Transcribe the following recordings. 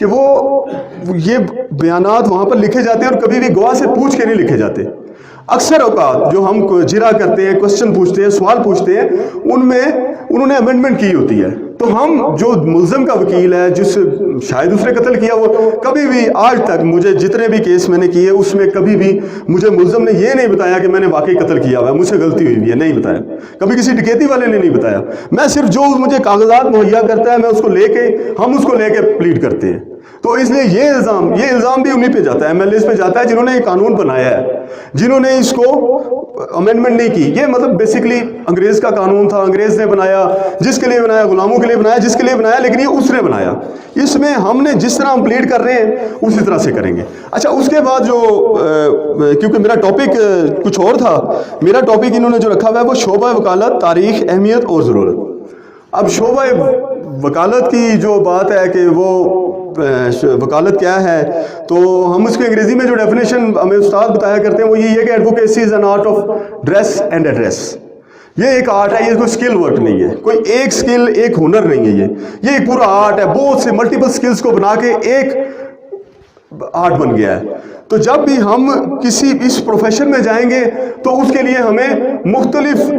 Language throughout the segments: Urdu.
کہ وہ یہ بیانات وہاں پر لکھے جاتے ہیں اور کبھی بھی گواہ سے پوچھ کے نہیں لکھے جاتے. اکثر اوقات جو ہم جرا کرتے ہیں، کوشچن پوچھتے ہیں، سوال پوچھتے ہیں، ان میں انہوں نے امینڈمنٹ کی ہوتی ہے. تو ہم جو ملزم کا وکیل ہے، جس شاید اس نے قتل کیا، وہ کبھی بھی آج تک مجھے جتنے بھی کیس میں نے کیے اس میں کبھی بھی مجھے ملزم نے یہ نہیں بتایا کہ میں نے واقعی قتل کیا ہوا ہے، مجھ سے غلطی ہوئی ہے، نہیں بتایا. کبھی کسی ڈکیتی والے نے نہیں بتایا. میں صرف جو مجھے کاغذات مہیا کرتا ہے میں اس کو لے کے، ہم اس کو لے کے پلیڈ کرتے ہیں. تو اس لیے یہ الزام بھی انہیں پہ جاتا ہے، ایم ایل ایز پہ جاتا ہے جنہوں نے یہ قانون بنایا ہے، جنہوں نے اس کو امینڈمنٹ نہیں کی. یہ مطلب بیسیکلی انگریز کا قانون تھا، انگریز نے بنایا، جس کے لیے بنایا، غلاموں کے لیے بنایا، جس کے لیے بنایا، لیکن یہ اس نے بنایا. اس میں ہم نے جس طرح ہم پلیڈ کر رہے ہیں اسی طرح سے کریں گے. اچھا، اس کے بعد جو کیونکہ میرا ٹاپک کچھ اور تھا، میرا ٹاپک انہوں نے جو رکھا ہوا ہے وہ شعبہ وکالت، تاریخ، اہمیت اور ضرورت. اب شعبہ وکالت کی جو بات ہے کہ وہ وکالت کیا ہے، تو ہم اس کے انگریزی میں جو ڈیفینیشن ہمیں استاد بتایا کرتے ہیں وہ یہی ہے کہ advocacy is an art of dress and address. یہ ایک آرٹ ہے، یہ کوئی اسکل ورک نہیں ہے، کوئی ایک اسکل، ایک ہنر نہیں ہے. یہ ایک پورا آرٹ ہے، بہت سے ملٹیپل اسکلس کو بنا کے ایک آرٹ بن گیا ہے. تو جب بھی ہم کسی اس پروفیشن میں جائیں گے تو اس کے لیے ہمیں مختلف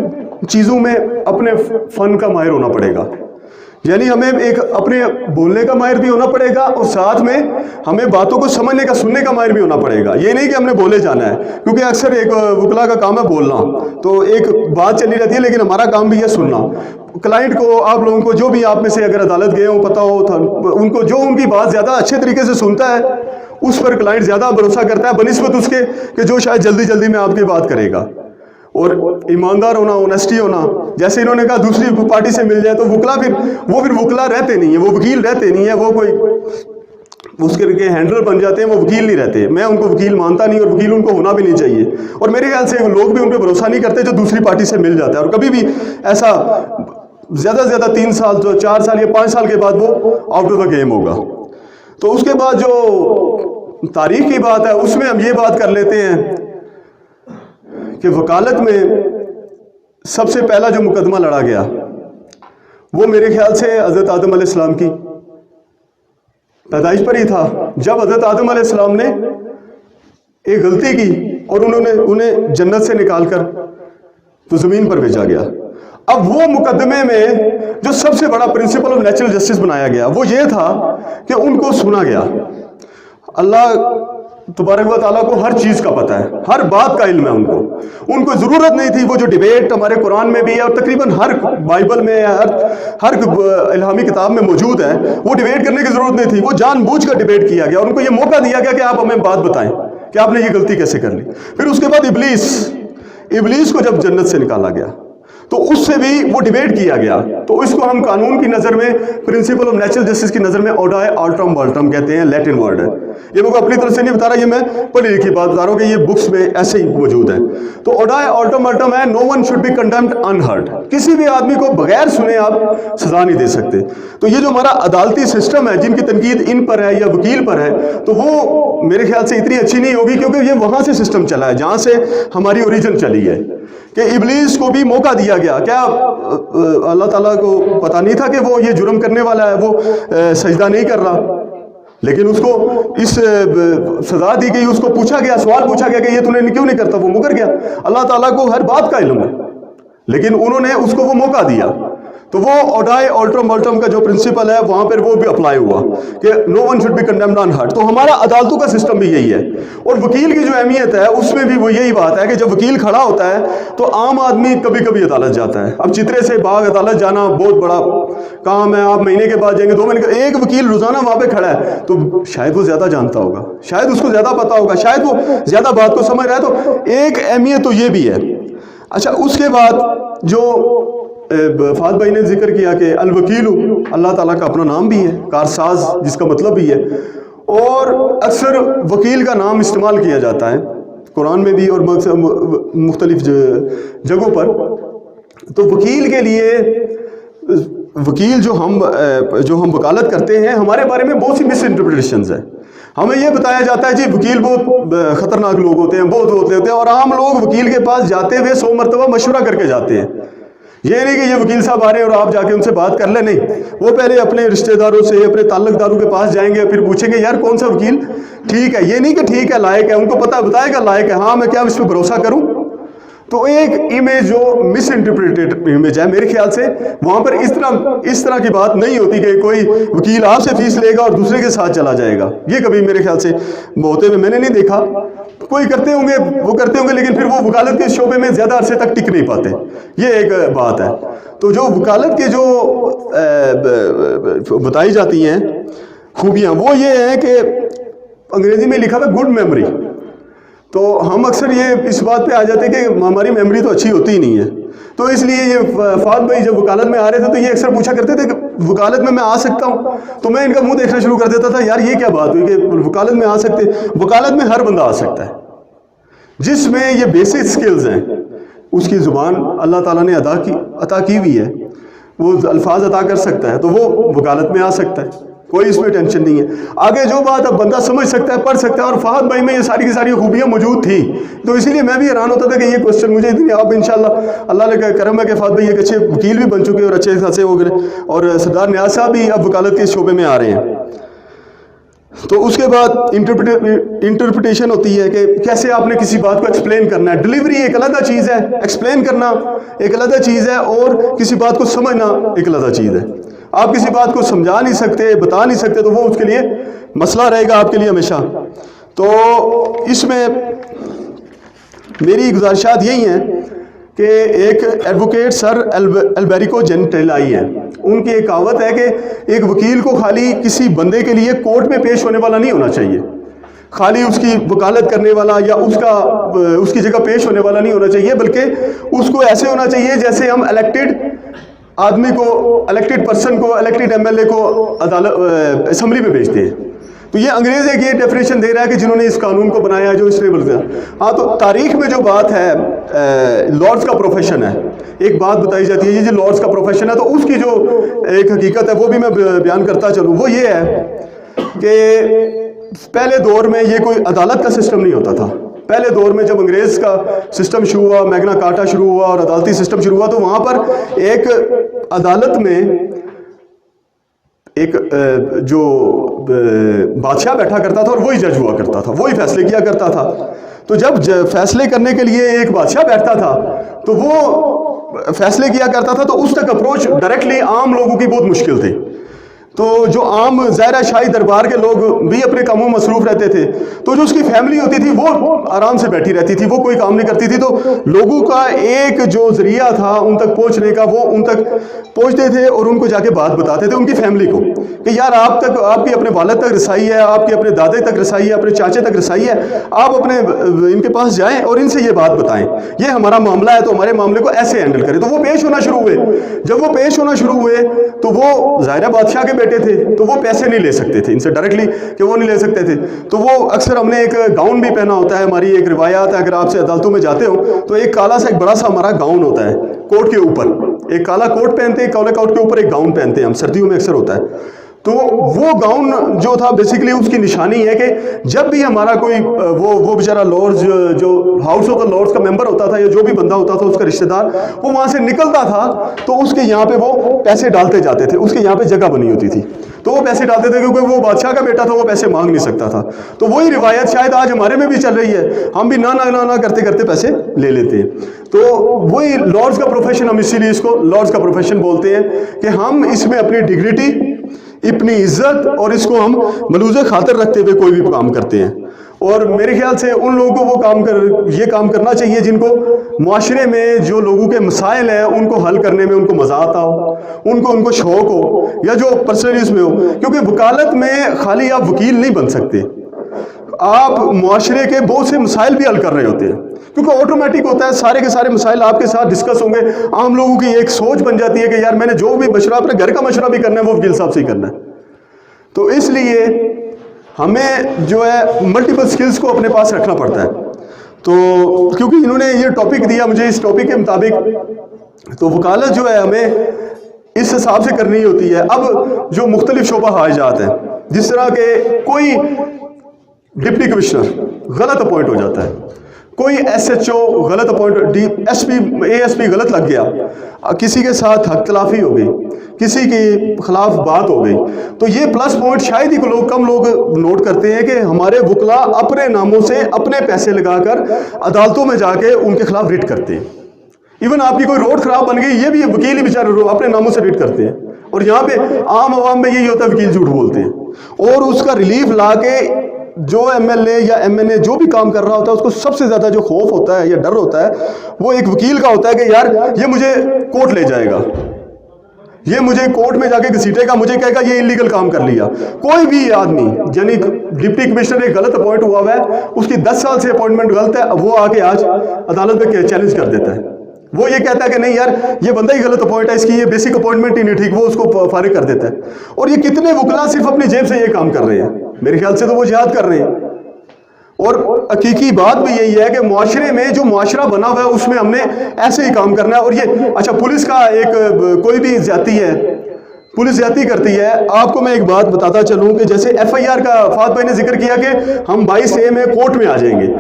چیزوں میں اپنے فن کا ماہر ہونا پڑے گا. یعنی ہمیں ایک اپنے بولنے کا ماہر بھی ہونا پڑے گا اور ساتھ میں ہمیں باتوں کو سمجھنے کا، سننے کا ماہر بھی ہونا پڑے گا. یہ نہیں کہ ہم نے بولے جانا ہے، کیونکہ اکثر ایک وکلا کا کام ہے بولنا، تو ایک بات چلی رہتی ہے، لیکن ہمارا کام بھی ہے سننا. کلائنٹ کو، آپ لوگوں کو، جو بھی آپ میں سے اگر عدالت گئے ہوں پتہ ہو، ان کو جو ان کی بات زیادہ اچھے طریقے سے سنتا ہے اس پر کلائنٹ زیادہ بھروسہ کرتا ہے بنسبت اس کے کہ جو شاید جلدی جلدی میں آپ کی بات کرے گا. اور ایماندار ہونا، اونیسٹی ہونا، جیسے انہوں نے کہا دوسری پارٹی سے مل جائے تو وکلا پھر وکلا رہتے نہیں ہیں، وہ وکیل رہتے نہیں ہیں، وہ کوئی اس کے ہینڈلر بن جاتے ہیں، وہ وکیل نہیں رہتے. میں ان کو وکیل مانتا نہیں، اور وکیل ان کو ہونا بھی نہیں چاہیے. اور میرے خیال سے لوگ بھی ان پہ بھروسہ نہیں کرتے جو دوسری پارٹی سے مل جاتا ہے. اور کبھی بھی ایسا زیادہ سے زیادہ 3 سال، 4 سال یا 5 سال کے بعد وہ آؤٹ آف دا گیم ہوگا. تو اس کے بعد جو تاریخ کی بات ہے اس میں ہم یہ بات کر لیتے ہیں کہ وکالت میں سب سے پہلا جو مقدمہ لڑا گیا وہ میرے خیال سے حضرت آدم علیہ السلام کی پیدائش پر ہی تھا. جب حضرت آدم علیہ السلام نے ایک غلطی کی اور انہیں جنت سے نکال کر تو زمین پر بھیجا گیا. اب وہ مقدمے میں جو سب سے بڑا پرنسپل آف نیچرل جسٹس بنایا گیا وہ یہ تھا کہ ان کو سنا گیا. اللہ تبارک و تعالیٰ کو ہر چیز کا پتہ ہے، ہر بات کا علم ہے. ان کو ضرورت نہیں تھی وہ جو ڈیبیٹ ہمارے قرآن میں بھی ہے اور تقریباً ہر بائبل میں، ہر الہامی کتاب میں موجود ہے، وہ ڈیبیٹ کرنے کی ضرورت نہیں تھی. وہ جان بوجھ کر ڈیبیٹ کیا گیا اور ان کو یہ موقع دیا گیا کہ آپ ہمیں بات بتائیں کہ آپ نے یہ غلطی کیسے کر لی. پھر اس کے بعد ابلیس کو جب جنت سے نکالا گیا تو اس سے بھی وہ ڈیبیٹ کیا گیا. تو اس کو ہم قانون کی نظر میں، پرنسپل آف نیچرل جسٹس کی نظر میں اوڈائے آلٹرم والٹرم کہتے ہیں، لیٹن ورڈ ہے. یہ میں اپنی طرف سے نہیں بتا رہا، یہ میں پڑھی لکھی بات بتا رہا ہوں کہ یہ بکس میں ایسے ہی موجود ہے. تو اوڈائے آلٹرم والٹرم ہے، no one should be condemned unheard. کسی بھی آدمی کو بغیر سنے آپ سزا نہیں دے سکتے. تو یہ جو ہمارا عدالتی سسٹم ہے جن کی تنقید ان پر ہے یا وکیل پر ہے، تو وہ میرے خیال سے اتنی اچھی نہیں ہوگی کیونکہ یہ وہاں سے سسٹم چلا ہے جہاں سے ہماری اوریجن چلی ہے. کہ ابلیس کو بھی موقع دیا گیا. کیا اللہ تعالیٰ کو پتا نہیں تھا کہ وہ یہ جرم کرنے والا ہے، وہ سجدہ نہیں کر رہا؟ لیکن اس کو اس سزا دی گئی، اس کو پوچھا گیا، سوال پوچھا گیا کہ یہ تو نے کیوں نہیں کرتا، وہ مکر گیا. اللہ تعالیٰ کو ہر بات کا علم ہے لیکن انہوں نے اس کو وہ موقع دیا. تو وہ اوڈائے آلٹرم والٹرم کا جو پرنسپل ہے وہاں پر وہ بھی اپلائی ہوا کہ no one should be condemned unheard. تو ہمارا عدالتوں کا سسٹم بھی یہی ہے. اور وکیل کی جو اہمیت ہے اس میں بھی وہ یہی بات ہے کہ جب وکیل کھڑا ہوتا ہے تو عام آدمی کبھی کبھی عدالت جاتا ہے. اب چترے سے باغ عدالت جانا بہت بڑا کام ہے، آپ مہینے کے بعد جائیں گے، 2 مہینے کے. ایک وکیل روزانہ وہاں پہ کھڑا ہے تو شاید وہ زیادہ جانتا ہوگا، شاید اس کو زیادہ پتا ہوگا، شاید وہ زیادہ بات کو سمجھ رہا ہے. تو ایک اہمیت تو یہ بھی ہے. اچھا، اس کے بعد جو فہد بھائی نے ذکر کیا کہ الوکیل، اللہ تعالیٰ کا اپنا نام بھی ہے، کارساز جس کا مطلب بھی ہے. اور اکثر وکیل کا نام استعمال کیا جاتا ہے قرآن میں بھی اور مختلف جگہوں پر. تو وکیل کے لیے، وکیل جو ہم وکالت کرتے ہیں، ہمارے بارے میں بہت سی مس انٹرپریٹیشنز ہیں. ہمیں یہ بتایا جاتا ہے جی وکیل بہت خطرناک لوگ ہوتے ہیں، بہت ہوتے ہیں، اور عام لوگ وکیل کے پاس جاتے ہوئے 100 مرتبہ مشورہ کر کے جاتے ہیں یہ نہیں کہ یہ وکیل صاحب آ رہے ہیں اور آپ جا کے ان سے بات کر لیں، نہیں، وہ پہلے اپنے رشتہ داروں سے، اپنے تعلق داروں کے پاس جائیں گے، پھر پوچھیں گے یار کون سا وکیل ٹھیک ہے، یہ نہیں کہ ٹھیک ہے لائق ہے، ان کو پتہ بتائے گا لائق ہے، ہاں میں کیا اس پہ بھروسہ کروں. تو ایک امیج جو مس انٹرپریٹڈ امیج ہے میرے خیال سے، وہاں پر اس طرح کی بات نہیں ہوتی کہ کوئی وکیل آپ سے فیس لے گا اور دوسرے کے ساتھ چلا جائے گا. یہ کبھی میرے خیال سے ہوتے ہوئے میں نے نہیں دیکھا. کوئی کرتے ہوں گے، وہ کرتے ہوں گے، لیکن پھر وہ وکالت کے شعبے میں زیادہ عرصے تک ٹک نہیں پاتے. یہ ایک بات ہے. تو جو وکالت کے جو بتائی جاتی ہیں خوبیاں، وہ یہ ہیں کہ انگریزی میں لکھا تھا گڈ میموری. تو ہم اکثر یہ اس بات پہ آ جاتے ہیں کہ ہماری میموری تو اچھی ہوتی ہی نہیں ہے. تو اس لیے یہ فہد بھائی جب وکالت میں آ رہے تھے تو یہ اکثر پوچھا کرتے تھے کہ وکالت میں آ سکتا ہوں؟ تو میں ان کا منہ دیکھنا شروع کر دیتا تھا، یار یہ کیا بات ہوئی کہ وکالت میں آ سکتے؟ وکالت میں ہر بندہ آ سکتا ہے جس میں یہ بیسک سکلز ہیں. اس کی زبان اللہ تعالیٰ نے عطا کی ہوئی ہے، وہ الفاظ عطا کر سکتا ہے، تو وہ وکالت میں آ سکتا ہے. کوئی اس میں ٹینشن نہیں ہے. آگے جو بات اب بندہ سمجھ سکتا ہے، پڑھ سکتا ہے، اور فہد بھائی میں یہ ساری کی ساری خوبیاں موجود تھیں. تو اسی لیے میں بھی حیران ہوتا تھا کہ یہ کوشچن مجھے اتنی، اب انشاءاللہ اللہ نے کرم ہے کہ فہد بھائی ایک اچھے وکیل بھی بن چکے اور اچھے خاصے ہو گئے، اور سردار نیاز صاحب بھی اب وکالت کے شعبے میں آ رہے ہیں. تو اس کے بعد انٹرپریٹیشن ہوتی ہے کہ کیسے آپ نے کسی بات کو ایکسپلین کرنا ہے. ڈلیوری ایک علیحدہ چیز ہے، ایکسپلین کرنا ایک علیحدہ چیز ہے، اور کسی بات کو سمجھنا ایک علیحدہ چیز ہے. آپ کسی بات کو سمجھا نہیں سکتے، بتا نہیں سکتے، تو وہ اس کے لیے مسئلہ رہے گا آپ کے لیے ہمیشہ. تو اس میں میری گزارشات یہی ہیں کہ ایک ایڈوکیٹ سر البیریکو جینٹیلائی ہیں، ان کی ایک کہاوت ہے کہ ایک وکیل کو خالی کسی بندے کے لیے کورٹ میں پیش ہونے والا نہیں ہونا چاہیے، خالی اس کی وکالت کرنے والا یا اس کی جگہ پیش ہونے والا نہیں ہونا چاہیے، بلکہ اس کو ایسے ہونا چاہیے جیسے ہم الیکٹڈ آدمی کو، الیکٹڈ پرسن کو، الیکٹڈ ایم ایل اے کو اسمبلی میں بھیجتے ہیں. تو یہ انگریز ایک یہ ڈیفینیشن دے رہا ہے کہ جنہوں نے اس قانون کو بنایا، جو اس نے بلکہ ہاں. تو تاریخ میں جو بات ہے لارڈز کا پروفیشن ہے، ایک بات بتائی جاتی ہے، یہ جو لارڈز کا پروفیشن ہے، تو اس کی جو ایک حقیقت ہے وہ بھی میں بیان کرتا چلوں. وہ یہ ہے کہ پہلے دور میں یہ کوئی عدالت کا سسٹم نہیں ہوتا تھا. پہلے دور میں جب انگریز کا سسٹم شروع ہوا، میگنا کارٹا شروع ہوا اور عدالتی سسٹم شروع ہوا، تو وہاں پر ایک عدالت میں ایک جو بادشاہ بیٹھا کرتا تھا اور وہی جج ہوا کرتا تھا، وہی فیصلے کیا کرتا تھا. تو جب فیصلے کرنے کے لیے ایک بادشاہ بیٹھتا تھا تو وہ فیصلے کیا کرتا تھا، تو اس تک اپروچ ڈائریکٹلی عام لوگوں کی بہت مشکل تھی. تو جو عام ظاہرہ شاہی دربار کے لوگ بھی اپنے کاموں میں مصروف رہتے تھے، تو جو اس کی فیملی ہوتی تھی وہ آرام سے بیٹھی رہتی تھی، وہ کوئی کام نہیں کرتی تھی. تو لوگوں کا ایک جو ذریعہ تھا ان تک پہنچنے کا، وہ ان تک پہنچتے تھے اور ان کو جا کے بات بتاتے تھے ان کی فیملی کو کہ یار آپ کی اپنے والد تک رسائی ہے، آپ کے اپنے دادے تک رسائی ہے، اپنے چاچے تک رسائی ہے، آپ اپنے ان کے پاس جائیں اور ان سے یہ بات بتائیں، یہ ہمارا معاملہ ہے، تو ہمارے معاملے کو ایسے ہینڈل کریں. تو وہ پیش ہونا شروع ہوئے. جب وہ پیش ہونا شروع ہوئے تو وہ ظاہرہ بادشاہ کے بیٹے تھے، تو وہ پیسے نہیں لے سکتے تھے ان سے ڈائریکٹلی، کہ وہ نہیں لے سکتے تھے. تو وہ اکثر ہم نے ایک گاؤن بھی پہنا ہوتا ہے، ہماری ایک روایات ہے، اگر آپ سے عدالتوں میں جاتے ہو تو ایک کالا سا ایک بڑا سا ہمارا گاؤن ہوتا ہے کوٹ کے اوپر، ایک کالا کوٹ پہنتے ہیں، کالے کوٹ کے اوپر ایک گاؤن پہنتے ہیں ہم، سردیوں میں اکثر ہوتا ہے. تو وہ گاؤن جو تھا بیسیکلی اس کی نشانی ہے کہ جب بھی ہمارا کوئی وہ بیچارہ لارڈز جو ہاؤس آف دا لارڈز کا ممبر ہوتا تھا یا جو بھی بندہ ہوتا تھا اس کا رشتہ دار، وہ وہاں سے نکلتا تھا تو اس کے یہاں پہ وہ پیسے ڈالتے جاتے تھے، اس کے یہاں پہ جگہ بنی ہوتی تھی تو وہ پیسے ڈالتے تھے، کیونکہ وہ بادشاہ کا بیٹا تھا، وہ پیسے مانگ نہیں سکتا تھا. تو وہی روایت شاید آج ہمارے میں بھی چل رہی ہے، ہم بھی نہ کرتے کرتے پیسے لے لیتے ہیں. تو وہی لارڈز کا پروفیشن، ہم اسی لیے اس کو لارڈز کا پروفیشن بولتے ہیں کہ ہم اس میں اپنی ڈگنیٹی، اپنی عزت اور اس کو ہم ملوز خاطر رکھتے ہوئے کوئی بھی کام کرتے ہیں. اور میرے خیال سے ان لوگوں کو وہ یہ کام کرنا چاہیے جن کو معاشرے میں جو لوگوں کے مسائل ہیں ان کو حل کرنے میں ان کو مزہ آتا ہو، ان کو شوق ہو، یا جو پرسنلی اس میں ہو. کیونکہ وکالت میں خالی آپ وکیل نہیں بن سکتے، آپ معاشرے کے بہت سے مسائل بھی حل کر رہے ہوتے ہیں، کیونکہ آٹومیٹک ہوتا ہے سارے کے سارے مسائل آپ کے ساتھ ڈسکس ہوں گے. عام لوگوں کی ایک سوچ بن جاتی ہے کہ یار میں نے جو بھی مشورہ اپنے گھر کا مشورہ بھی کرنا ہے وہ وکیل صاحب سے ہی کرنا ہے. تو اس لیے ہمیں جو ہے ملٹیپل سکلز کو اپنے پاس رکھنا پڑتا ہے. تو کیونکہ انہوں نے یہ ٹاپک دیا مجھے، اس ٹاپک کے مطابق تو وکالت جو ہے ہمیں اس حساب سے کرنی ہوتی ہے. اب جو مختلف شعبہ حاجات ہیں، جس طرح کہ کوئی ڈپٹی کمشنر غلط اپوائنٹ ہو جاتا ہے، کوئی SHO غلط اپوائنٹ, SP ASP غلط لگ گیا, کسی کے ساتھ حق تلافی ہو گئی, کسی کے خلاف بات ہو گئی, تو یہ پلس پوائنٹ شاید ہی کم لوگ نوٹ کرتے ہیں کہ ہمارے وکلا اپنے ناموں سے اپنے پیسے لگا کر عدالتوں میں جا کے ان کے خلاف ریٹ کرتے ہیں. ایون آپ کی کوئی روڈ خراب بن گئی, یہ بھی وکیل ہی بیچارے اپنے ناموں سے ریٹ کرتے ہیں. اور یہاں پہ عام عوام میں یہی ہوتا ہے, وکیل جھوٹ بولتے ہیں, اور اس کا ریلیف لا کے جو MLA یا MNA جو بھی کام کر رہا ہوتا ہے اس کو سب سے زیادہ جو خوف ہوتا ہے یا ڈر ہوتا ہے وہ ایک وکیل کا ہوتا ہے کہ یار یہ مجھے کورٹ لے جائے گا, یہ مجھے کورٹ میں جا کے گھسیٹے گا, مجھے کہے گا یہ انلیگل کام کر لیا. کوئی بھی آدمی, یعنی ڈپٹی کمشنر ایک غلط اپوائنٹ ہوا ہے, اس کی 10 سال سے اپوائنٹمنٹ غلط ہے, وہ آ کے آج عدالت میں چیلنج کر دیتا ہے. وہ یہ کہتا ہے کہ نہیں یار یہ بندہ ہی غلط اپوائنٹ ہے, اس کی یہ بیسک اپوائنٹمنٹ ہی نہیں ٹھیک, وہ اس کو فارغ کر دیتا ہے. اور یہ کتنے وکلا صرف اپنی جیب سے یہ کام کر رہے ہیں, میرے خیال سے تو وہ جہاد کر رہے ہیں. اور حقیقی بات بھی یہی ہے کہ معاشرے میں جو معاشرہ بنا ہوا ہے اس میں ہم نے ایسے ہی کام کرنا ہے. اور یہ اچھا پولیس کا ایک کوئی بھی زیادتی ہے, پولیس زیادتی کرتی ہے. آپ کو میں ایک بات بتاتا چلوں کہ جیسے FIR کا فہد بھائی نے ذکر کیا کہ ہم 22A میں کورٹ میں آ جائیں گے.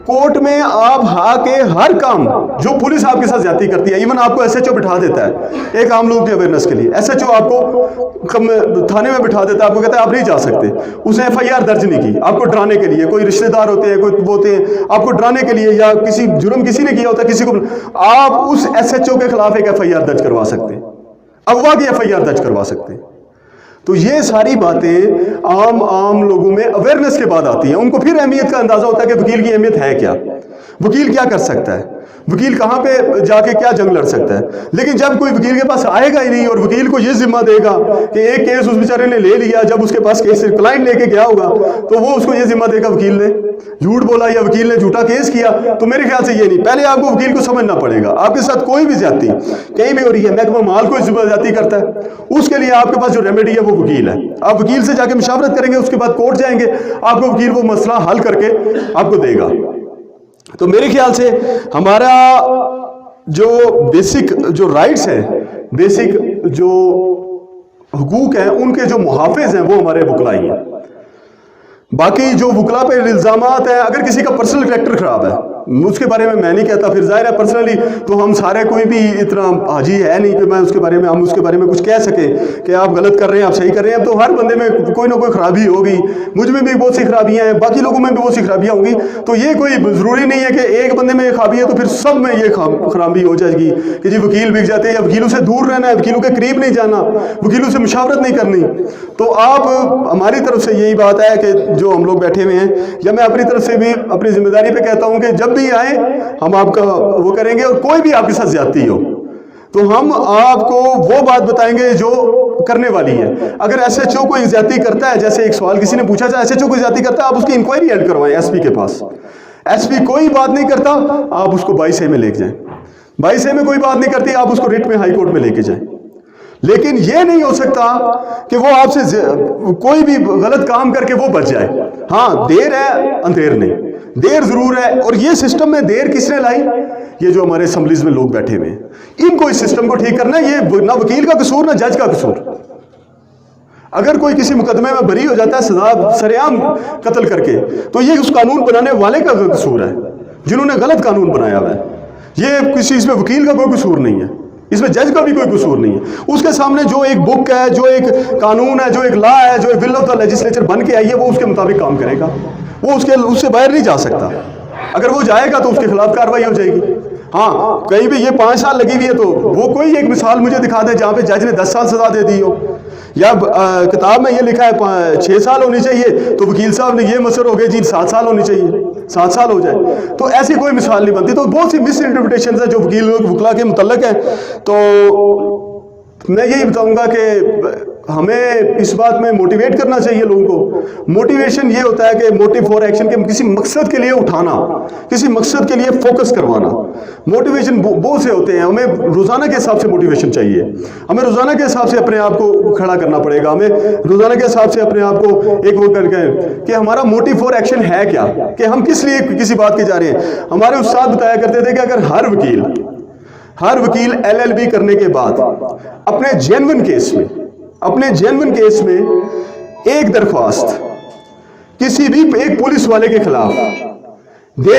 کورٹ میں آپ کے ہر کام جو پولیس آپ کے ساتھ زیادتی کرتی ہے, ایون آپ کو SHO بٹھا دیتا ہے ایک عام لوگوں کی اویئرنیس کے لیے. SHO آپ کو تھانے میں بٹھا دیتا ہے, آپ کو کہتا ہے آپ نہیں جا سکتے, اس نے FIR درج نہیں کی, آپ کو ڈرانے کے لیے. کوئی رشتہ دار ہوتے ہیں, کوئی ہوتے ہیں, آپ کو ڈرانے کے لیے, یا کسی جرم کسی نے کیا ہوتا ہے کسی کو, آپ اس SHO کے خلاف ایک FIR درج کروا سکتے ہیں, اغوا کی FIR درج کروا سکتے ہیں. تو یہ ساری باتیں عام لوگوں میں اویئرنیس کے بعد آتی ہیں. ان کو پھر اہمیت کا اندازہ ہوتا ہے کہ وکیل کی اہمیت ہے کیا, وکیل کیا کر سکتا ہے, وکیل کہاں پہ جا کے کیا جنگ لڑ سکتا ہے. لیکن جب کوئی وکیل کے پاس آئے گا ہی نہیں اور وکیل کو یہ ذمہ دے گا کہ ایک کیس اس بیچارے نے لے لیا, جب اس کے پاس کیس کلائنٹ لے کے گیا ہوگا تو وہ اس کو یہ ذمہ دے گا وکیل نے جھوٹ بولا یا وکیل نے جھوٹا کیس کیا, تو میرے خیال سے یہ نہیں. پہلے آپ کو وکیل کو سمجھنا پڑے گا, آپ کے ساتھ کوئی بھی زیادتی کہیں بھی ہو رہی ہے, محکمہ مال کوئی ذمہ زیادتی کرتا ہے, اس کے لیے آپ کے پاس جو ریمیڈی ہے وہ وکیل ہے. آپ وکیل سے جا کے مشاورت کریں گے, اس کے بعد کورٹ جائیں گے, آپ کو وکیل وہ مسئلہ حل کر کے آپ کو دے گا. تو میرے خیال سے ہمارا جو بیسک جو رائٹس ہیں, بیسک جو حقوق ہیں, ان کے جو محافظ ہیں وہ ہمارے وکلا ہی ہیں. باقی جو وکلا پہ الزامات ہیں, اگر کسی کا پرسنل کریکٹر خراب ہے اس کے بارے میں نہیں کہتا, پھر ظاہر ہے پرسنلی تو ہم سارے کوئی بھی اتنا حاجی ہے نہیں کہ میں اس کے بارے میں ہم اس کے بارے میں کچھ کہہ سکیں کہ آپ غلط کر رہے ہیں آپ صحیح کر رہے ہیں. تو ہر بندے میں کوئی نہ کوئی خرابی ہوگی, مجھ میں بھی بہت سی خرابیاں ہیں, باقی لوگوں میں بھی بہت سی خرابیاں ہوں گی. تو یہ کوئی ضروری نہیں ہے کہ ایک بندے میں یہ خرابی ہے تو پھر سب میں یہ خرابی ہو جائے گی کہ جی وکیل بک جاتے ہیں, یا وکیلوں سے دور رہنا ہے, وکیلوں کے قریب نہیں جانا, وکیلوں سے مشاورت نہیں کرنی. تو آپ ہماری طرف سے یہی بات ہے کہ جو ہم لوگ بیٹھے ہوئے ہیں, یا میں اپنی طرف سے بھی اپنی ذمہ داری پہ کہتا ہوں کہ جب بھی آئیں ہم آپ کا وہ کریں گے, اور کوئی بھی آپ کے ساتھ زیادتی ہو تو ہم آپ کو وہ بات بتائیں گے جو کرنے والی ہے. اگر SHO کوئی زیادتی کرتا ہے, جیسے ایک سوال کسی نے پوچھا تھا, SHO کوئی زیادتی کرتا ہے آپ اس کی انکوائری ہیلڈ کروائیں SP کے پاس. SP کوئی بات نہیں کرتا آپ اس کو 22A میں لے کے جائیں, 22A میں کوئی بات نہیں کرتی آپ اس کو ریٹ میں ہائی کورٹ میں لے کے جائیں. لیکن یہ نہیں ہو سکتا کہ وہ آپ سے کوئی بھی غلط کام کر کے وہ بچ جائے. ہاں دیر ہے اندھیر نہیں, دیر ضرور ہے. اور یہ سسٹم میں دیر کس نے لائی, یہ جو ہمارے اسمبلیز میں لوگ بیٹھے ہوئے ہیں, ان کو اس سسٹم کو ٹھیک کرنا ہے. یہ نہ وکیل کا قصور نہ جج کا قصور. اگر کوئی کسی مقدمے میں بری ہو جاتا ہے سزا سرعام قتل کر کے, تو یہ اس قانون بنانے والے کا قصور ہے جنہوں نے غلط قانون بنایا ہوا ہے. یہ کسی اس میں وکیل کا کوئی قصور نہیں ہے, اس میں جج کا بھی کوئی قصور نہیں ہے. اس کے سامنے جو ایک بک ہے, جو ایک قانون ہے, جو ایک لا ہے, جو ایک ول آف دا لیجسلیچر بن کے آئی ہے, وہ اس کے مطابق کام کرے گا. وہ اس سے باہر نہیں جا سکتا. اگر وہ جائے گا تو اس کے خلاف کارروائی ہو جائے گی. ہاں کہیں بھی یہ 5 سال لگی ہوئی ہے تو وہ کوئی ایک مثال مجھے دکھا دے جہاں پہ جج نے 10 سال سزا دے دی ہو, یا کتاب میں یہ لکھا ہے 6 سال ہونی چاہیے تو وکیل صاحب نے یہ مصر ہو گئے جی 7 سال ہونی چاہیے, 7 سال ہو جائے. تو ایسی کوئی مثال نہیں بنتی. تو بہت سی مس انٹرپریٹیشنز ہیں جو وکلا کے متعلق ہیں. تو میں یہی بتاؤں گا کہ ہمیں اس بات میں موٹیویٹ کرنا چاہیے لوگوں کو. موٹیویشن یہ ہوتا ہے کہ موٹیو فار ایکشن, کہ کسی مقصد کے لیے اٹھانا, کسی مقصد کے لیے فوکس کروانا. موٹیویشن بہت سے ہوتے ہیں, ہمیں روزانہ کے حساب سے موٹیویشن چاہیے. ہمیں روزانہ کے حساب سے اپنے آپ کو کھڑا کرنا پڑے گا. ہمیں روزانہ کے حساب سے اپنے آپ کو ایک وہ کر کے کہ ہمارا موٹیو فار ایکشن ہے کیا, کہ ہم کس لیے کسی بات کے جا رہے ہیں. ہمارے استاد بتایا کرتے تھے کہ اگر ہر وکیل LLB کرنے کے بعد اپنے جینون کیس میں ایک درخواست کسی بھی ایک پولیس والے کے خلاف دے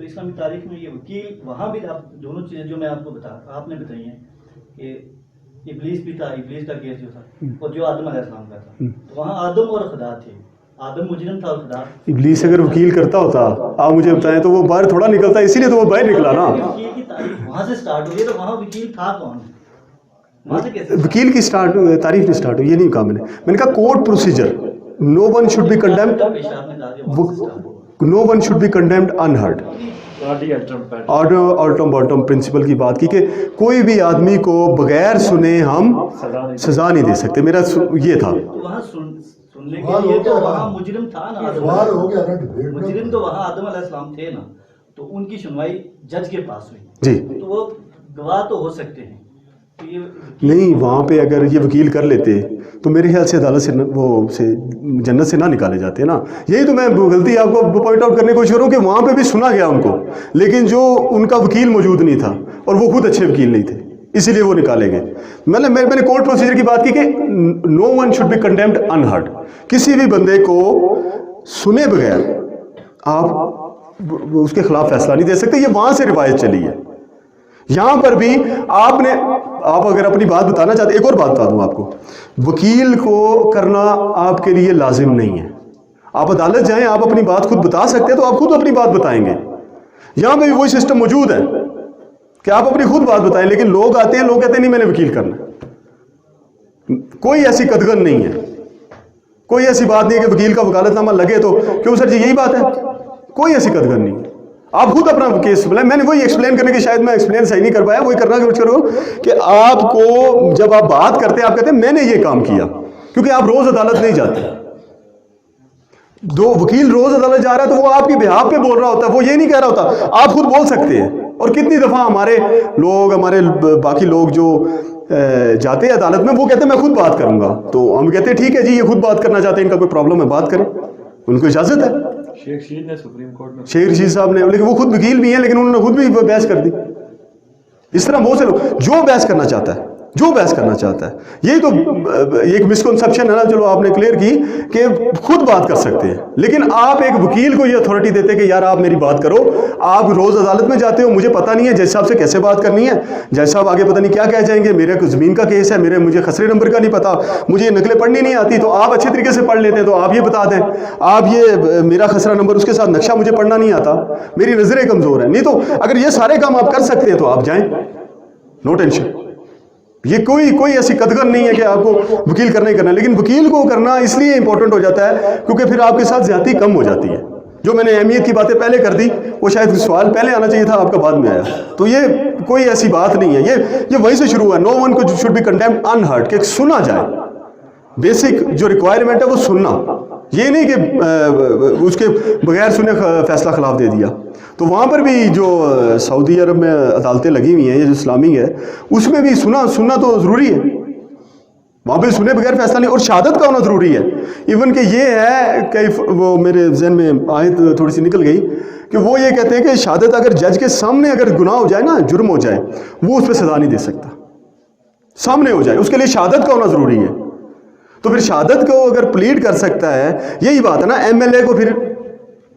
تو اسلامی تاریخ میں یہ وکیل وہاں بھی آپ دونوں چیزیں جو میں آپ کو آپ نے بتائی ہیں کہ ابلیس بھی تھا, ابلیس کا کیس جو تھا اور جو آدم علیہ السلام کا تھا, تو وہاں آدم اور خدا تھے, آدم مجرم تھا اور خدا. ابلیس اگر وکیل کرتا ہوتا آپ مجھے بتائیں تو وہ باہر تھوڑا نکلتا, اسی لیے تو وہ باہر نکلا نا. وکیل کی تاریخ وہاں سے سٹارٹ ہوئی ہے, تو وہاں وکیل تھا کون, وہاں سے کیسے وکیل کی تعریف نہیں اسٹارٹ ہوئی, یہ نہیں کہا میں نے کہا court procedure. No one should be condemned, no one should be condemned unheard. آلٹم باٹم پرنسپل کی بات کی کہ کوئی بھی آدمی کو بغیر سنے ہم سزا نہیں دے سکتے. میرا یہ تھا. وہاں سننے کے لیے تو وہاں مجرم تھا نا, مجرم تو وہاں آدم علیہ السلام تھے نا, تو ان کی سنوائی جج کے پاس ہوئی جی, تو وہ گواہ تو ہو سکتے ہیں. نہیں وہاں پہ اگر یہ وکیل کر لیتے تو میرے خیال سے عدالت سے وہ سے جنت سے نہ نکالے جاتے نا. یہی تو میں غلطی آپ کو پوائنٹ آؤٹ کرنے کی کوشش کر رہا ہوں کہ وہاں پہ بھی سنا گیا ان کو, لیکن جو ان کا وکیل موجود نہیں تھا اور وہ خود اچھے وکیل نہیں تھے, اسی لیے وہ نکالے گئے. میں نے کورٹ پروسیجر کی بات کی کہ no one should be condemned unheard. کسی بھی بندے کو سنے بغیر آپ اس کے خلاف فیصلہ نہیں دے سکتے. یہ وہاں سے روایت چلی ہے. یہاں پر بھی آپ اگر اپنی بات بتانا چاہتے, ایک اور بات بتا دوں آپ کو, وکیل کو کرنا آپ کے لیے لازم نہیں ہے. آپ عدالت جائیں, آپ اپنی بات خود بتا سکتے ہیں تو آپ خود اپنی بات بتائیں گے. یہاں پہ بھی وہی سسٹم موجود ہے کہ آپ اپنی خود بات بتائیں, لیکن لوگ آتے ہیں, لوگ کہتے ہیں نہیں میں نے وکیل کرنا. کوئی ایسی قدغن نہیں ہے, کوئی ایسی بات نہیں ہے کہ وکیل کا وکالت نامہ لگے تو کیوں سر جی یہی بات ہے. کوئی ایسی قدغن نہیں ہے. آپ خود اپنا کیس بلائیں. میں نے وہی ایکسپلین کرنے کی, شاید میں ایکسپلین صحیح نہیں کر پایا, وہی کرنا کروں کہ آپ کو جب آپ بات کرتے ہیں آپ کہتے ہیں میں نے یہ کام کیا, کیونکہ آپ روز عدالت نہیں جاتے. دو وکیل روز عدالت جا رہا ہے تو وہ آپ کی بہاف پہ بول رہا ہوتا ہے, وہ یہ نہیں کہہ رہا ہوتا. آپ خود بول سکتے ہیں. اور کتنی دفعہ ہمارے باقی لوگ جو جاتے ہیں عدالت میں, وہ کہتے ہیں میں خود بات کروں گا, تو ہم کہتے ہیں ٹھیک ہے جی یہ خود بات کرنا چاہتے ہیں, ان کا کوئی پرابلم ہے بات کریں, ان کو اجازت ہے. شیخ رشید نے سپریم کورٹ میں, شیخ رشید صاحب نے, لیکن وہ خود وکیل بھی ہیں, لیکن انہوں نے خود بھی بحث کر دی. اس طرح بہت سے لوگ جو بحث کرنا چاہتا ہے, جو بحث کرنا چاہتا ہے, یہی تو ایک مسکنسپشن ہے نا, چلو آپ نے کلیئر کی کہ خود بات کر سکتے ہیں, لیکن آپ ایک وکیل کو یہ اتھارٹی دیتے کہ یار آپ میری بات کرو. آپ روز عدالت میں جاتے ہو, مجھے پتہ نہیں ہے جج صاحب سے کیسے بات کرنی ہے, جج صاحب آگے پتہ نہیں کیا کہہ جائیں گے, میرے زمین کا کیس ہے, مجھے خسرے نمبر کا نہیں پتا, مجھے یہ نقلیں پڑھنی نہیں آتی, تو آپ اچھے طریقے سے پڑھ لیتے ہیں تو آپ یہ بتا دیں, آپ یہ میرا خسرہ نمبر اس کے ساتھ نقشہ مجھے پڑھنا نہیں آتا, میری نظریں کمزور ہیں. نہیں تو اگر یہ سارے کام آپ کر سکتے ہیں تو آپ جائیں, نو ٹینشن. یہ کوئی ایسی قدغن نہیں ہے کہ آپ کو وکیل کرنا ہی کرنا ہے. لیکن وکیل کو کرنا اس لیے امپورٹنٹ ہو جاتا ہے کیونکہ پھر آپ کے ساتھ زیادتی کم ہو جاتی ہے. جو میں نے اہمیت کی باتیں پہلے کر دی, وہ شاید سوال پہلے آنا چاہیے تھا, آپ کا بعد میں آیا. تو یہ کوئی ایسی بات نہیں ہے, یہ وہیں سے شروع ہوا. نو ون کو شوڈ بی کنڈیمڈ انہرڈ, کہ سنا جائے. بیسک جو ریکوائرمنٹ ہے وہ سننا, یہ نہیں کہ اس کے بغیر سنے فیصلہ خلاف دے دیا. تو وہاں پر بھی جو سعودی عرب میں عدالتیں لگی ہوئی ہیں, یہ جو اسلامی ہے, اس میں بھی سننا تو ضروری ہے. وہاں پہ سنے بغیر فیصلہ نہیں, اور شہادت کا ہونا ضروری ہے. ایون کہ یہ ہے کہ وہ میرے ذہن میں آیت تھوڑی سی نکل گئی کہ وہ یہ کہتے ہیں کہ شہادت اگر جج کے سامنے اگر گناہ ہو جائے نا, جرم ہو جائے, وہ اس پہ سزا نہیں دے سکتا. سامنے ہو جائے, اس کے لیے شہادت کا ہونا ضروری ہے. تو پھر شہادت کو اگر پلیڈ کر سکتا ہے, یہی بات ہے نا, ایم ایل اے کو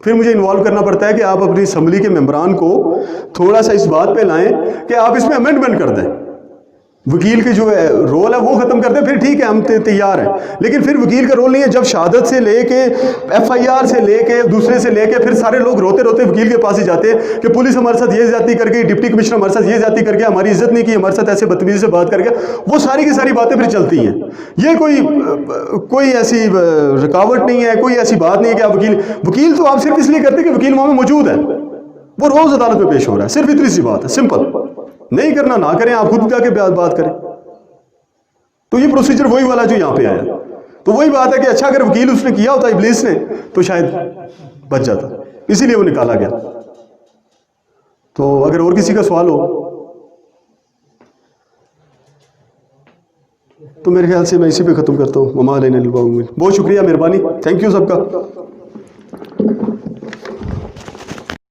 پھر مجھے انوالو کرنا پڑتا ہے کہ آپ اپنی اسمبلی کے ممبران کو تھوڑا سا اس بات پہ لائیں کہ آپ اس میں امینڈمنٹ کر دیں. وکیل کی جو رول ہے وہ ختم کر دیں, پھر ٹھیک ہے ہم تیار ہیں. لیکن پھر وکیل کا رول نہیں ہے. جب شہادت سے لے کے ایف آئی آر سے لے کے دوسرے سے لے کے پھر سارے لوگ روتے روتے وکیل کے پاس ہی جاتے ہیں کہ پولیس ہمارے ساتھ یہ زیادتی کر گئی, ڈپٹی کمشنر ہمارے ساتھ یہ زیادتی کر گیا, ہماری عزت نہیں کی, ہمارے ساتھ ایسے بدتمیزی سے بات کر گیا. وہ ساری کی ساری باتیں پھر چلتی ہیں. یہ کوئی ایسی رکاوٹ نہیں ہے, کوئی ایسی بات نہیں ہے کہ آپ وکیل تو آپ صرف اس لیے کرتے ہیں کہ وکیل وہاں میں موجود ہے, وہ روز عدالت میں پیش ہو رہا ہے. صرف اتنی سی بات ہے, سمپل. نہیں کرنا نہ کریں, آپ خود جا کے بات کریں. تو یہ پروسیجر وہی والا جو یہاں پہ آیا. تو وہی بات ہے کہ اچھا اگر وکیل اس نے کیا ہوتا ابلیس نے تو شاید بچ جاتا, اسی لیے وہ نکالا گیا. تو اگر اور کسی کا سوال ہو تو میرے خیال سے میں اسی پہ ختم کرتا ہوں. وما علینا الا البلاغ. بہت شکریہ, مہربانی, تھینک یو سب کا.